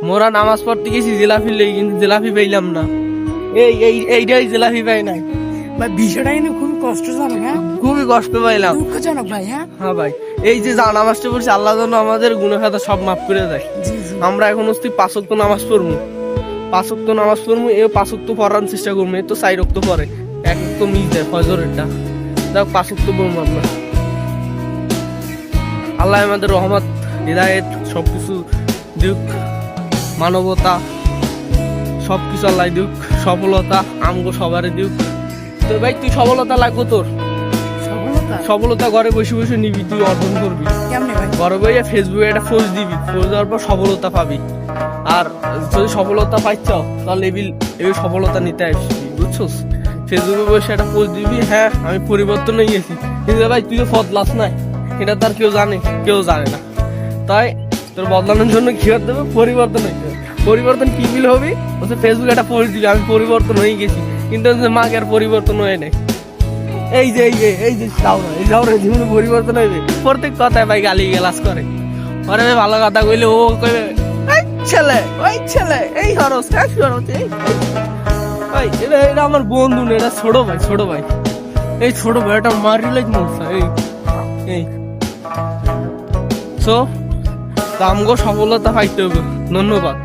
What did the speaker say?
মোরা নামাজ পড়তে গেছি জিলাপি লেগে, কিন্তু জিলাপি পাইলাম না। এইটাই জিলাপি পাই নাই ভাই। বিষয়টা কিন্তু খুবই কষ্টজনক, হ্যাঁ, খুবই কষ্ট পাইলাম। দুঃখজনক ভাই। হ্যাঁ হ্যাঁ ভাই, এই যে নামাজটা পড়ছি, আল্লাহ যেন আমাদের গুনাহ খাতা সব মাফ করে দেয়। জি জি। আমরা এখন হচ্ছে 5 ওয়াক্ত নামাজ পড়বো, 5 ওয়াক্ত নামাজ পড়বো। এই 5 ওয়াক্ত পড়ার চেষ্টা করবো। এই তো 4 ওয়াক্ত পরে, 1 ওয়াক্ত মিস দেয় ফজরেরটা। যাক 5 ওয়াক্ত পড়বো আমরা। আল্লাহ আমাদের রহমত, হিদায়েত সবকিছু দিক, মানবতা সবকিছু আল্লাহ দিক, সফলতা আমগো সবারই দিক। তো ভাই তুই সফলতা লাগবো তোর, সফলতা ঘরে বসে বসে নিবি, তুই অর্জন করবি। কেমনে ভাই? ঘরে বসে ফেসবুকে একটা পোস্ট দিবি, পোস্ট দেওয়ার পর সফলতা পাবি। আর যদি সফলতা পাইছ তাহলে এই সফলতা নিতে আসবি, বুঝছস? ফেসবুকে বসে একটা পোস্ট দিবি, হ্যাঁ আমি পরিবর্তন হয়ে গেছি, কিন্তু ভাই তুই তো বদলাস নাই, এটা তার কেউ জানে না। তাই তোর বদলানোর জন্য কি করতে হবে? পরিবর্তন হইতে হবে। পরিবর্তন কি বিল হবে? বলছে ফেসবুকে একটা পোস্ট দিবি, আমি পরিবর্তন হয়ে গেছি, কিন্তু মাকে আর পরিবর্তন হয়ে নেই। এই যে যাওরা জীবনে পরিবর্তন হইবে। প্রত্যেক কথায় ভাই গালি গালাজ করে। ওরে ভাই ভালো কথা কইলে ও কইবে ওই ছেলে এই হরস ভাই, এটা আমার বন্ধু না, এটা ছোট ভাই। এই ছোট ভাইটা মারি লাইক মরছে। এই সো আমগো সফলতা পাইতে হবে। ধন্যবাদ।